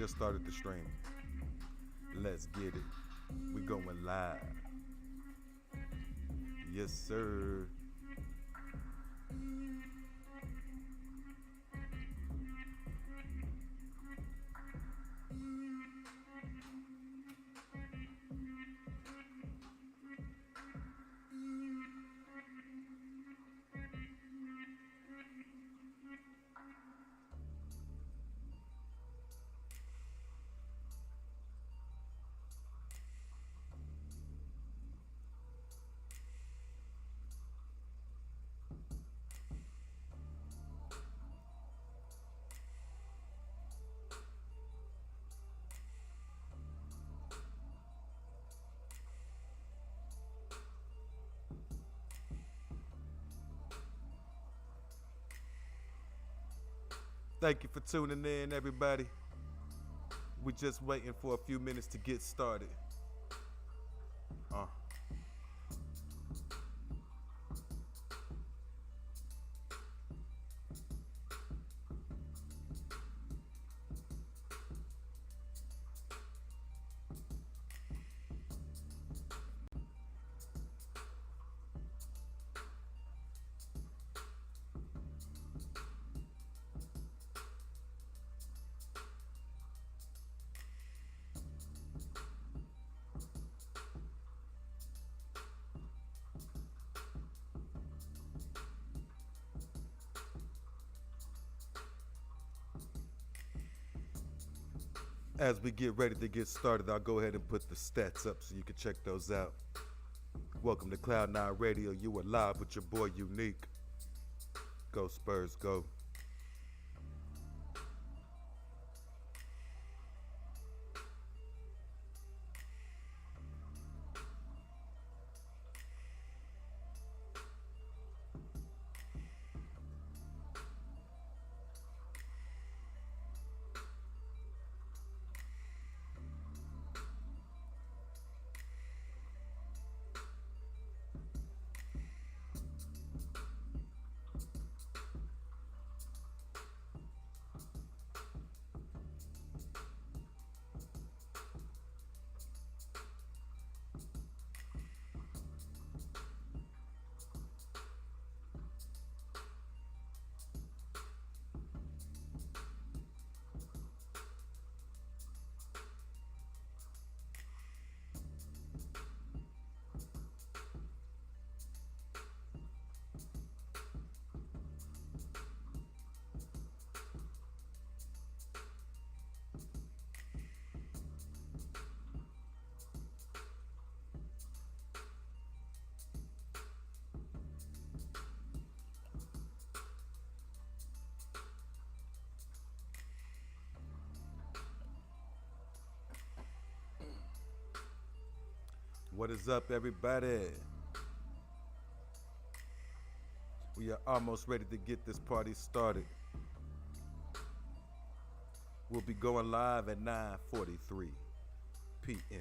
just started the stream. Let's get it. We going live. Yes, sir. Thank you for tuning in, everybody. We're just waiting for a few minutes to get started. As we get ready to get started, I'll go ahead and put the stats up so you can check those out. Welcome to Cloud9 Radio. You are live with your boy Unique. Go Spurs, go. What is up, everybody? We are almost ready to get this party started. We'll be going live at 9:43 p.m.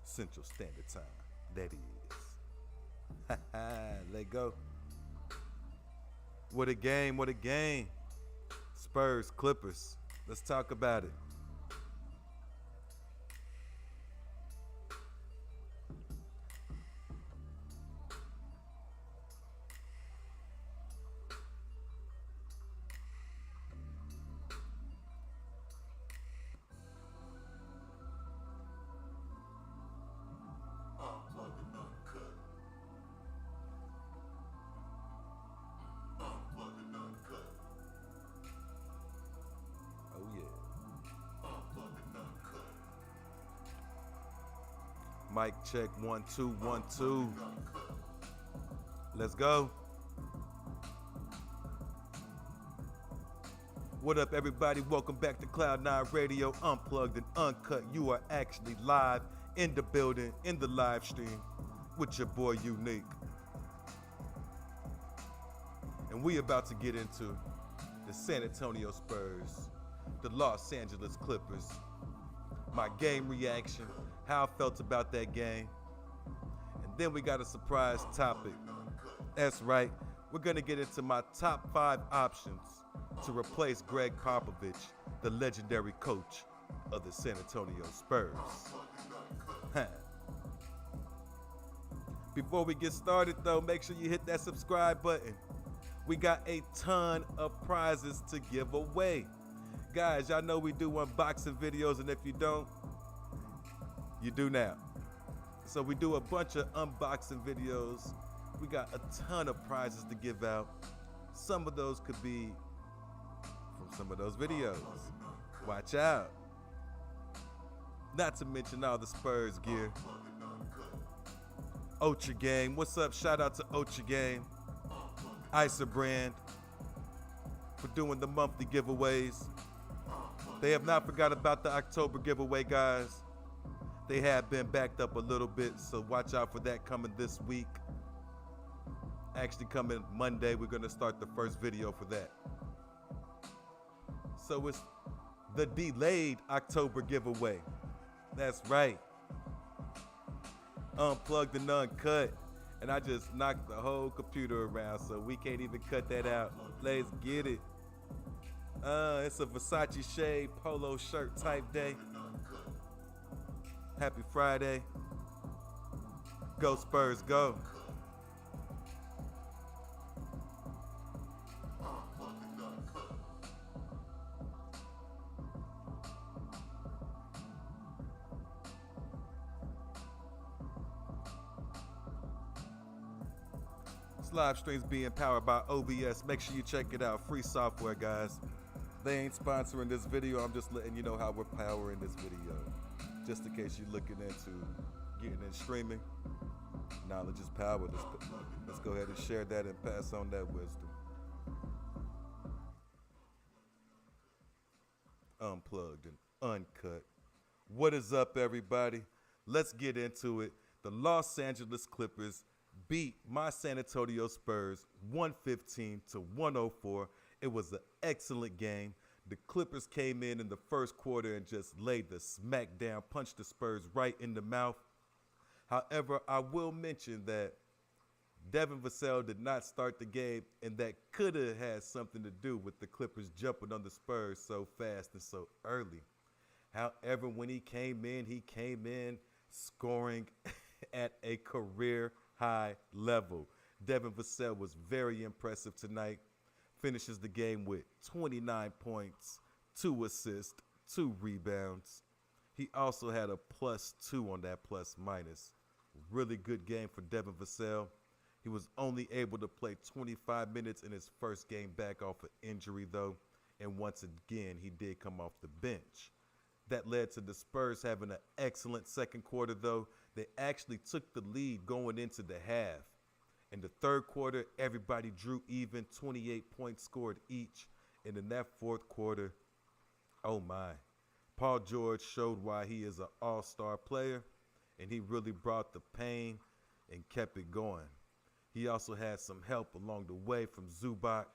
Central Standard Time. That is. Let go. What a game, what a game. Spurs, Clippers. Let's talk about it. Mic check, 1 2 1 2. Let's go. What up, everybody? Welcome back to Cloud9 Radio, unplugged and uncut. You are actually live in the building, in the live stream, with your boy Unique. And we about to get into the San Antonio Spurs, the Los Angeles Clippers, my game reaction, how I felt about that game. And then we got a surprise topic. That's right, we're gonna get into my top 5 options to replace Greg Popovich, the legendary coach of the San Antonio Spurs. Before we get started though, make sure you hit that subscribe button. We got a ton of prizes to give away. Guys, y'all know we do unboxing videos, and if you don't, you do now. So we do a bunch of unboxing videos. We got a ton of prizes to give out. Some of those could be from some of those videos. Watch out. Not to mention all the Spurs gear. Ultra Game, what's up? Shout out to Ultra Game, ISA brand, for doing the monthly giveaways. They have not forgot about the October giveaway, guys. They have been backed up a little bit, so watch out for that coming this week. Actually coming Monday, we're gonna start the first video for that. So it's the delayed October giveaway. That's right. Unplugged and uncut. And I just knocked the whole computer around, so we can't even cut that out. Let's get it. It's a Versace shade polo shirt type day. Happy Friday. Go Spurs, go. This live stream's being powered by OBS. Make sure you check it out. Free software, guys. They ain't sponsoring this video. I'm just letting you know how we're powering this video. Just in case you're looking into getting in streaming. Knowledge is power. Let's go ahead and share that and pass on that wisdom. Unplugged and uncut. What is up, everybody? Let's get into it. The Los Angeles Clippers beat my San Antonio Spurs 115-104. It was an excellent game. The Clippers came in the first quarter and just laid the smack down, punched the Spurs right in the mouth. However, I will mention that Devin Vassell did not start the game, and that could have had something to do with the Clippers jumping on the Spurs so fast and so early. However, when he came in scoring at a career high level. Devin Vassell was very impressive tonight. Finishes the game with 29 points, 2 assists, 2 rebounds. He also had a +2 on that plus-minus. Really good game for Devin Vassell. He was only able to play 25 minutes in his first game back off an injury, though. And once again, he did come off the bench. That led to the Spurs having an excellent second quarter, though. They actually took the lead going into the half. In the third quarter, everybody drew even, 28 points scored each. And in that fourth quarter, oh my, Paul George showed why he is an all-star player, and he really brought the pain and kept it going. He also had some help along the way from Zubac,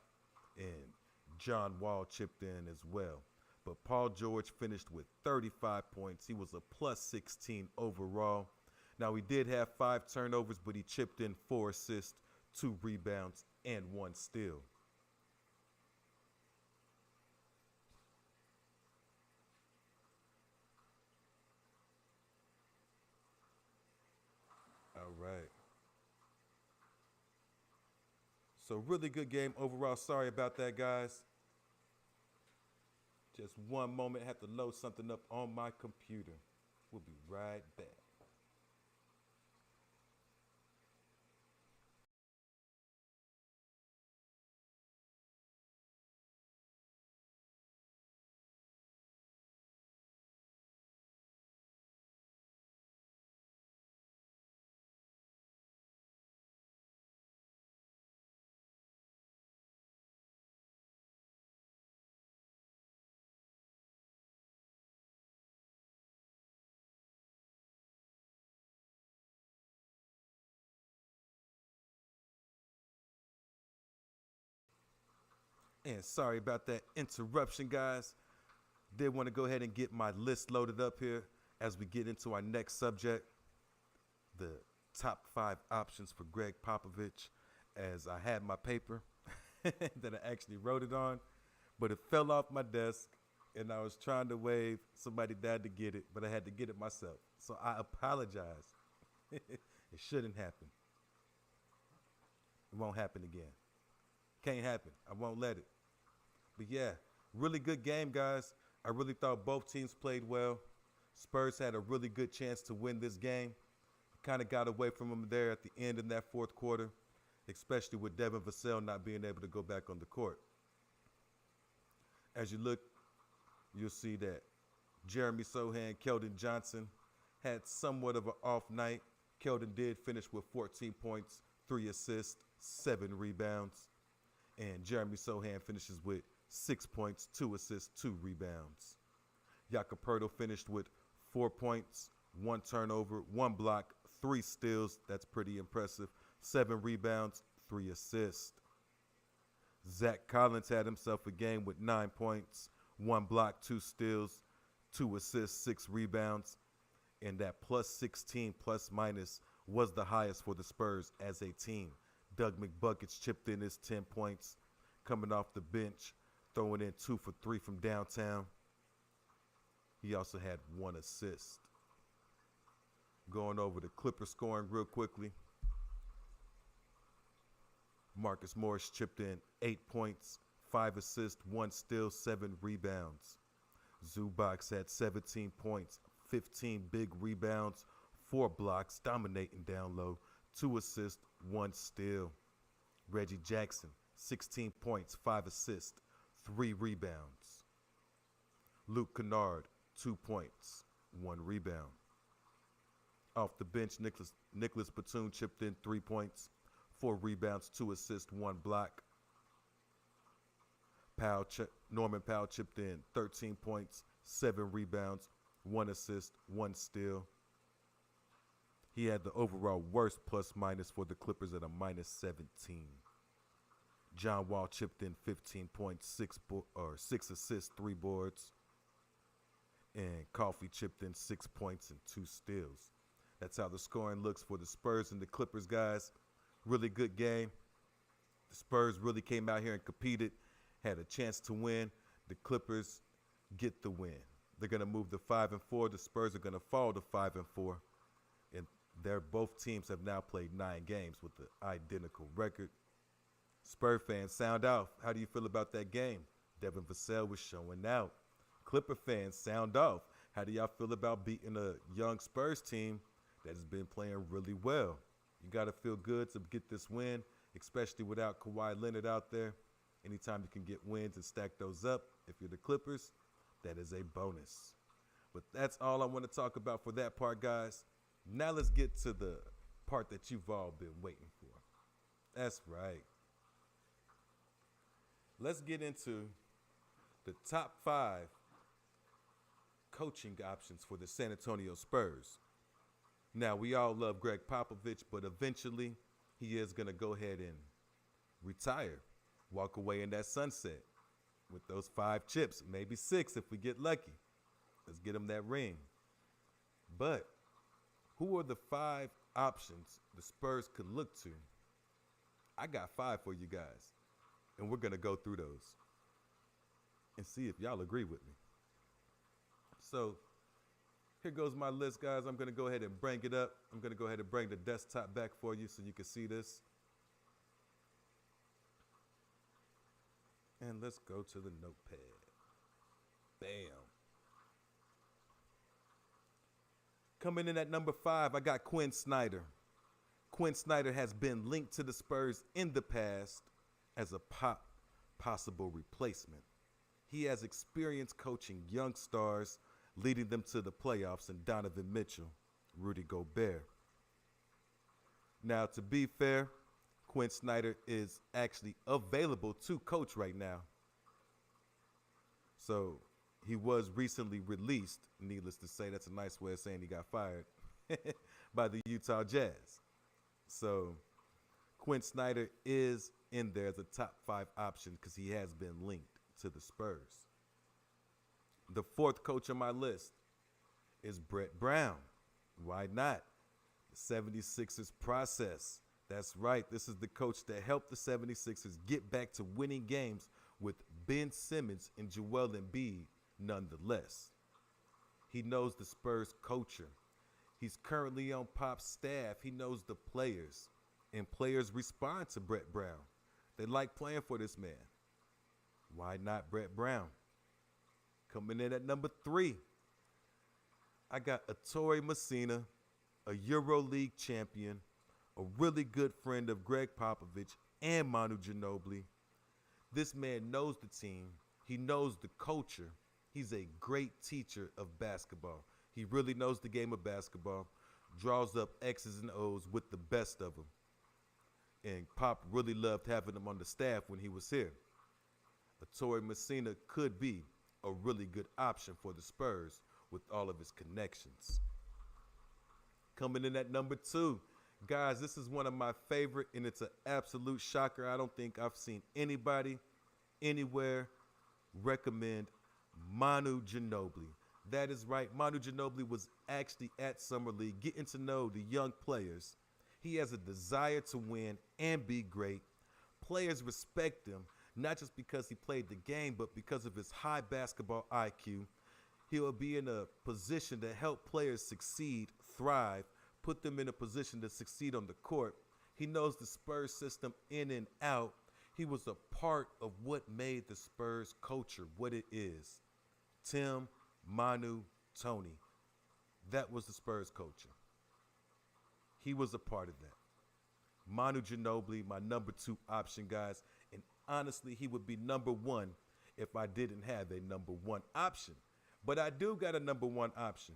and John Wall chipped in as well. But Paul George finished with 35 points. He was a +16 overall. Now, he did have 5 turnovers, but he chipped in 4 assists, 2 rebounds, and 1 steal. All right. So really good game overall. Sorry about that, guys. Just one moment. I have to load something up on my computer. We'll be right back. And sorry about that interruption, guys. Did want to go ahead and get my list loaded up here as we get into our next subject, the top 5 options for Greg Popovich, as I had my paper that I actually wrote it on. but it fell off my desk, and I was trying to wave somebody down to get it, but I had to get it myself. So I apologize. It shouldn't happen. It won't happen again. Can't happen. I won't let it. But yeah, really good game, guys. I really thought both teams played well. Spurs had a really good chance to win this game. Kind of got away from them there at the end in that fourth quarter, especially with Devin Vassell not being able to go back on the court. As you look, you'll see that Jeremy Sohan, Keldon Johnson had somewhat of an off night. Keldon did finish with 14 points, 3 assists, 7 rebounds. And Jeremy Sohan finishes with 6 points, 2 assists, 2 rebounds. Jakob Poeltl finished with 4 points, 1 turnover, 1 block, 3 steals. That's pretty impressive. 7 rebounds, 3 assists. Zach Collins had himself a game with 9 points, 1 block, 2 steals, 2 assists, 6 rebounds. And that plus 16 plus minus was the highest for the Spurs as a team. Doug McBuckets chipped in his 10 points, coming off the bench, throwing in 2 for 3 from downtown. He also had 1 assist. Going over the Clipper scoring real quickly. Marcus Morris chipped in 8 points, 5 assists, 1 steal, 7 rebounds. Zubac had 17 points, 15 big rebounds, 4 blocks, dominating down low, 2 assists, 1 steal. Reggie Jackson, 16 points, 5 assists, 3 rebounds. Luke Kennard, 2 points, 1 rebound. Off the bench, Nicholas Batum chipped in 3 points, 4 rebounds, 2 assists, 1 block. Norman Powell chipped in 13 points, 7 rebounds, 1 assist, 1 steal. He had the overall worst plus minus for the Clippers at a minus 17. John Wall chipped in 15 points, 6 assists, 3 boards. And Coffey chipped in 6 points and 2 steals. That's how the scoring looks for the Spurs and the Clippers, guys. Really good game. The Spurs really came out here and competed, had a chance to win. The Clippers get the win. They're going to move to 5-4. The Spurs are going to fall to 5-4. And both teams have now played 9 games with the identical record. Spurs fans, sound off. How do you feel about that game? Devin Vassell was showing out. Clipper fans, sound off. How do y'all feel about beating a young Spurs team that has been playing really well? You got to feel good to get this win, especially without Kawhi Leonard out there. Anytime you can get wins and stack those up, if you're the Clippers, that is a bonus. But that's all I want to talk about for that part, guys. Now let's get to the part that you've all been waiting for. That's right. Let's get into the top 5 coaching options for the San Antonio Spurs. Now, we all love Greg Popovich, but eventually he is going to go ahead and retire, walk away in that sunset with those 5 chips, maybe 6 if we get lucky. Let's get him that ring. But who are the 5 options the Spurs could look to? I got 5 for you guys, and we're going to go through those and see if y'all agree with me. So here goes my list, guys. I'm going to go ahead and bring it up. I'm going to go ahead and bring the desktop back for you so you can see this. And let's go to the notepad. Bam. Coming in at number 5, I got Quinn Snyder. Quinn Snyder has been linked to the Spurs in the past as a possible replacement. He has experience coaching young stars, leading them to the playoffs in Donovan Mitchell, Rudy Gobert. Now, to be fair, Quinn Snyder is actually available to coach right now. So he was recently released, needless to say. That's a nice way of saying he got fired by the Utah Jazz. So Quinn Snyder is in there as a top 5 option because he has been linked to the Spurs. The 4th coach on my list is Brett Brown. Why not? The 76ers process. That's right. This is the coach that helped the 76ers get back to winning games with Ben Simmons and Joel Embiid nonetheless. He knows the Spurs culture. He's currently on Pop's staff. He knows the players, and players respond to Brett Brown. They like playing for this man. Why not Brett Brown? Coming in at number 3, I got Ettore Messina, a EuroLeague champion, a really good friend of Greg Popovich and Manu Ginobili. This man knows the team. He knows the culture. He's a great teacher of basketball. He really knows the game of basketball, draws up X's and O's with the best of them. And Pop really loved having him on the staff when he was here. Ettore Messina could be a really good option for the Spurs with all of his connections. Coming in at number 2, guys, this is one of my favorite, and it's an absolute shocker. I don't think I've seen anybody anywhere recommend Manu Ginobili. That is right. Manu Ginobili was actually at Summer League getting to know the young players. He has a desire to win and be great. Players respect him, not just because he played the game, but because of his high basketball IQ. He'll be in a position to help players succeed, thrive, put them in a position to succeed on the court. He knows the Spurs system in and out. He was a part of what made the Spurs culture what it is. Tim, Manu, Tony. That was the Spurs culture. He was a part of that. Manu Ginobili, my number 2 option, guys. And honestly, he would be number 1 if I didn't have a number 1 option. But I do got a number 1 option.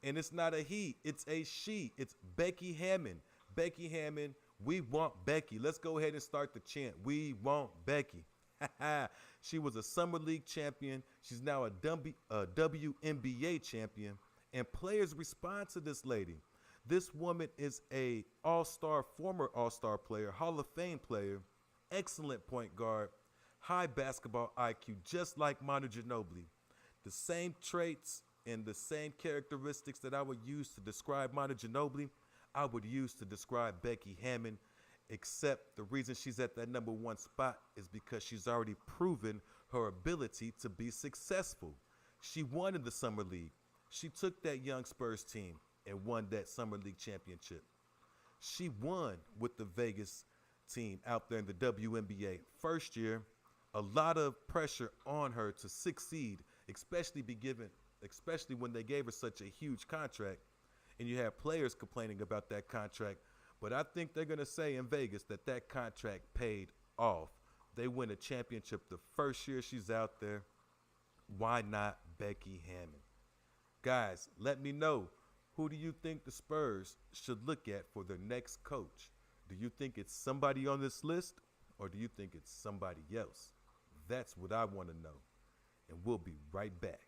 And it's not a he, it's a she. It's Becky Hammon. Becky Hammon, we want Becky. Let's go ahead and start the chant. We want Becky. She was a Summer League champion. She's now a WNBA champion. And players respond to this lady. This woman is a all-star, former all-star player, Hall of Fame player, excellent point guard, high basketball IQ, just like Manu Ginobili. The same traits and the same characteristics that I would use to describe Manu Ginobili, I would use to describe Becky Hammon, except the reason she's at that number 1 spot is because she's already proven her ability to be successful. She won in the Summer League. She took that young Spurs team and won that Summer League championship. She won with the Vegas team out there in the WNBA. First year, a lot of pressure on her to succeed, especially when they gave her such a huge contract, and you have players complaining about that contract. But I think they're going to say in Vegas that that contract paid off. They win a championship the first year she's out there. Why not Becky Hammon? Guys, let me know. Who do you think the Spurs should look at for their next coach? Do you think it's somebody on this list, or do you think it's somebody else? That's what I want to know. And we'll be right back.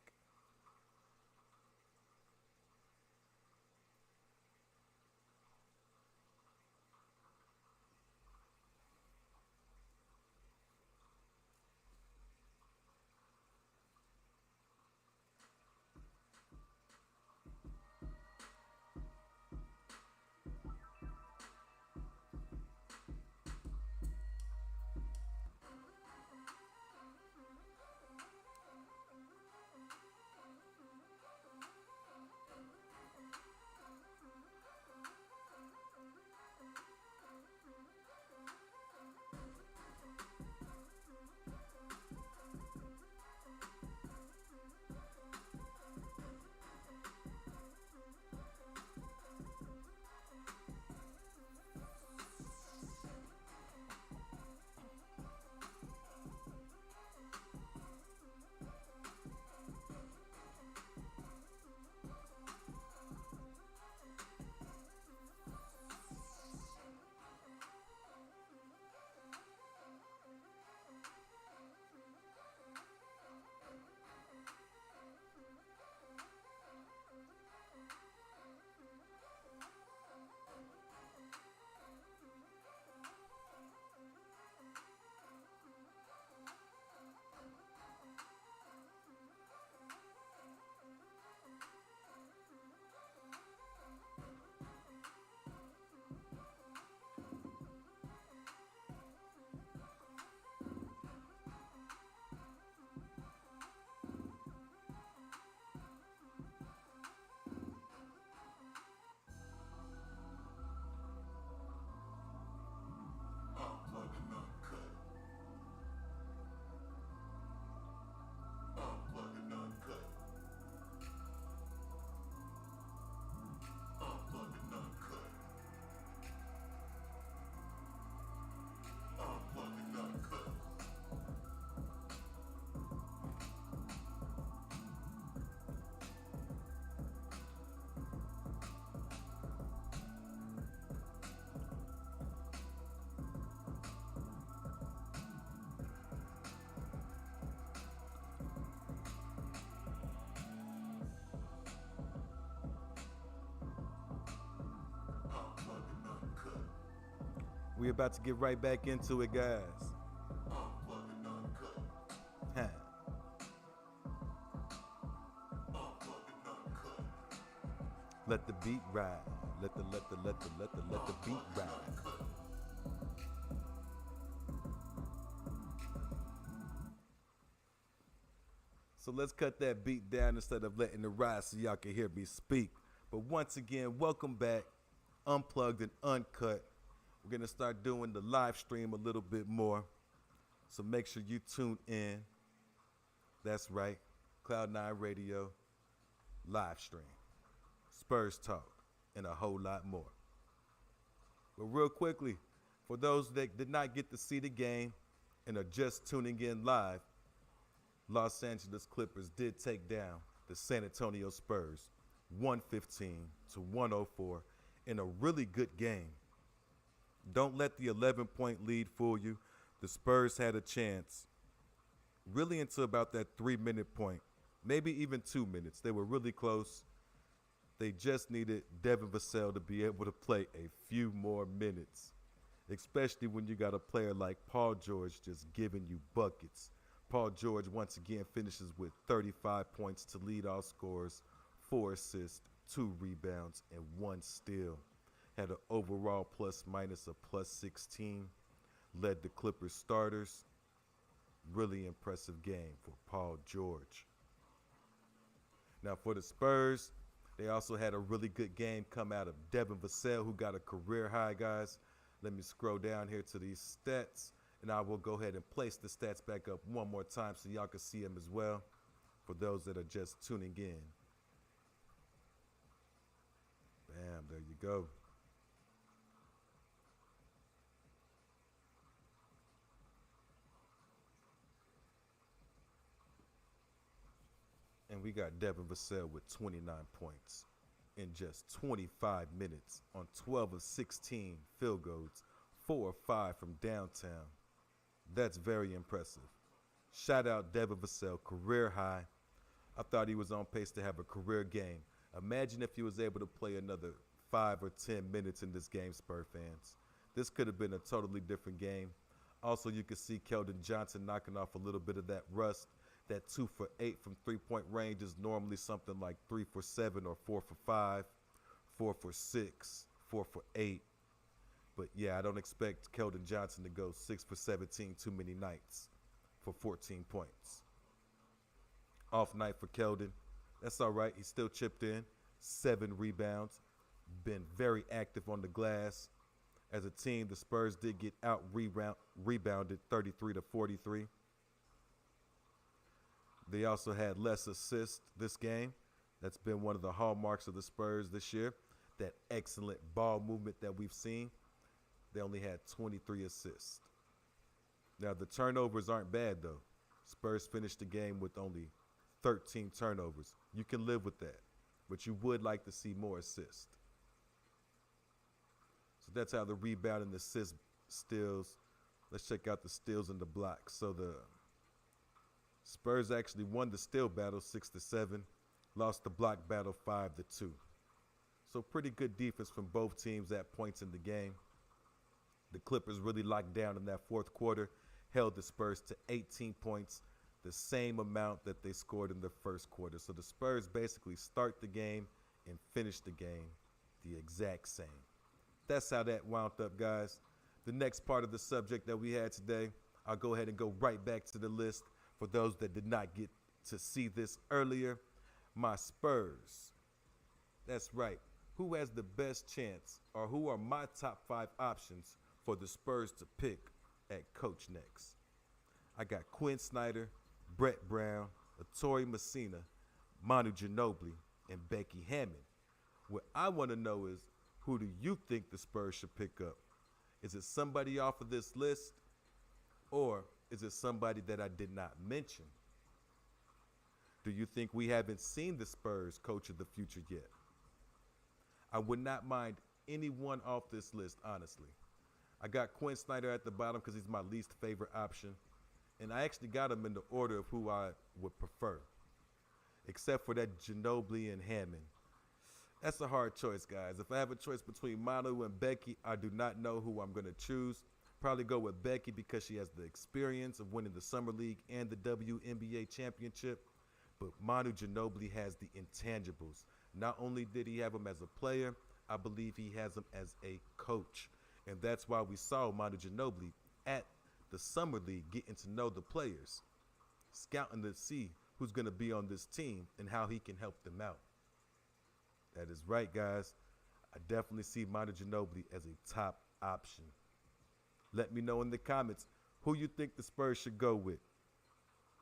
We about to get right back into it, guys. Huh. Let the beat ride. Let the beat ride. So let's cut that beat down instead of letting it ride so y'all can hear me speak. But once again, welcome back, Unplugged and Uncut. We're gonna start doing the live stream a little bit more. So make sure you tune in. That's right, Cloud9 Radio, live stream, Spurs Talk, and a whole lot more. But real quickly, for those that did not get to see the game and are just tuning in live, Los Angeles Clippers did take down the San Antonio Spurs 115-104 in a really good game. Don't let the 11-point lead fool you. The Spurs had a chance really until about that 3-minute point, maybe even 2 minutes. They were really close. They just needed Devin Vassell to be able to play a few more minutes, especially when you got a player like Paul George just giving you buckets. Paul George once again finishes with 35 points to lead all scorers, 4 assists, 2 rebounds, and 1 steal. Had an overall plus-minus of +16. Led the Clippers starters. Really impressive game for Paul George. Now for the Spurs, they also had a really good game come out of Devin Vassell, who got a career high, guys. Let me scroll down here to these stats, and I will go ahead and place the stats back up one more time so y'all can see them as well for those that are just tuning in. Bam, there you go. And we got Devin Vassell with 29 points in just 25 minutes on 12 of 16 field goals, 4 of 5 from downtown. That's very impressive. Shout out Devin Vassell, career high. I thought he was on pace to have a career game. Imagine if he was able to play another 5 or 10 minutes in this game, Spurs fans. This could have been a totally different game. Also, you can see Keldon Johnson knocking off a little bit of that rust. That 2 for 8 from three-point range is normally something like 3 for 7 or 4 for 5, 4 for 6, 4 for 8. But yeah, I don't expect Keldon Johnson to go 6 for 17 too many nights for 14 points. Off night for Keldon. That's all right. He still chipped in. 7 rebounds. Been very active on the glass. As a team, the Spurs did get out rebounded 33-43. They also had less assists this game. That's been one of the hallmarks of the Spurs this year. That excellent ball movement that we've seen. They only had 23 assists. Now, the turnovers aren't bad, though. Spurs finished the game with only 13 turnovers. You can live with that, but you would like to see more assists. So that's how the rebound and the assist steals. Let's check out the steals and the blocks. So the Spurs actually won the steal battle 6-7, lost the block battle 5-2. So pretty good defense from both teams at points in the game. The Clippers really locked down in that fourth quarter, held the Spurs to 18 points, the same amount that they scored in the first quarter. So the Spurs basically start the game and finish the game the exact same. That's how that wound up, guys. The next part of the subject that we had today, I'll go ahead and go right back to the list. For those that did not get to see this earlier, my Spurs. That's right. Who has the best chance, or who are my top 5 options for the Spurs to pick at Coach next? I got Quinn Snyder, Brett Brown, Ettore Messina, Manu Ginobili, and Becky Hammond. What I want to know is, who do you think the Spurs should pick up? Is it somebody off of this list, or is it somebody that I did not mention? Do you think we haven't seen the Spurs coach of the future yet? I would not mind anyone off this list, honestly. I got Quinn Snyder at the bottom because he's my least favorite option. And I actually got him in the order of who I would prefer, except for that Ginobili and Hammond. That's a hard choice, guys. If I have a choice between Manu and Becky, I do not know who I'm going to choose. Probably go with Becky because she has the experience of winning the Summer League and the WNBA championship. But Manu Ginobili has the intangibles. Not only did he have him as a player, I believe he has him as a coach. And that's why we saw Manu Ginobili at the Summer League getting to know the players, scouting to see who's going to be on this team and how he can help them out. That is right, guys. I definitely see Manu Ginobili as a top option. Let me know in the comments who you think the Spurs should go with.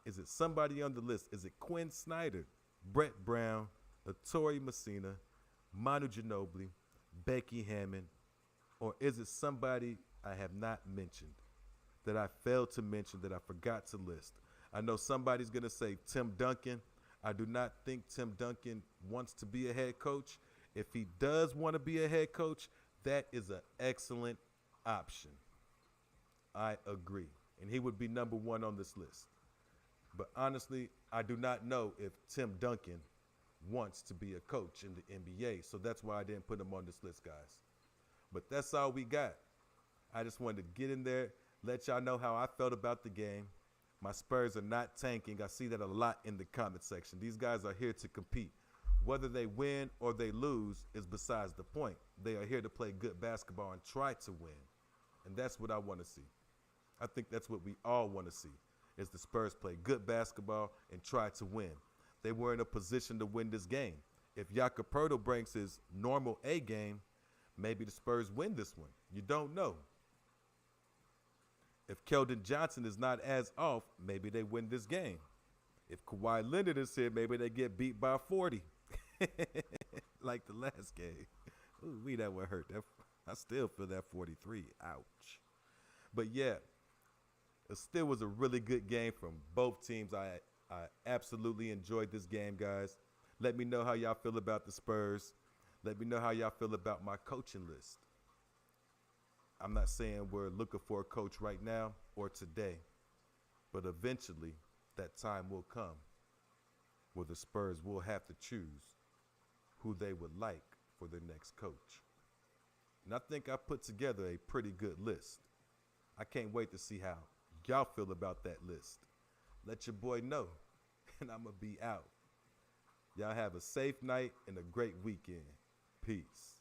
Is it somebody on the list? Is it Quinn Snyder, Brett Brown, Latori Messina, Manu Ginobili, Becky Hammond, or is it somebody I have not mentioned, that I failed to mention, that I forgot to list? I know somebody's going to say Tim Duncan. I do not think Tim Duncan wants to be a head coach. If he does want to be a head coach, that is an excellent option. I agree. And he would be number one on this list. But honestly, I do not know if Tim Duncan wants to be a coach in the NBA. So that's why I didn't put him on this list, guys. But that's all we got. I just wanted to get in there, let y'all know how I felt about the game. My Spurs are not tanking. I see that a lot in the comment section. These guys are here to compete. Whether they win or they lose is besides the point. They are here to play good basketball and try to win. And that's what I want to see. I think that's what we all want to see, is the Spurs play good basketball and try to win. They were in a position to win this game. If Jakob Poeltl brings his normal A game, maybe the Spurs win this one. You don't know. If Keldon Johnson is not as off, maybe they win this game. If Kawhi Leonard is here, maybe they get beat by 40. Like the last game. Ooh, that would hurt. I still feel that 43. Ouch. But yeah, it still was a really good game from both teams. I absolutely enjoyed this game, guys. Let me know how y'all feel about the Spurs. Let me know how y'all feel about my coaching list. I'm not saying we're looking for a coach right now or today, but eventually that time will come where the Spurs will have to choose who they would like for their next coach. And I think I put together a pretty good list. I can't wait to see how y'all feel about that list. Let your boy know, and I'm going to be out. Y'all have a safe night and a great weekend. Peace.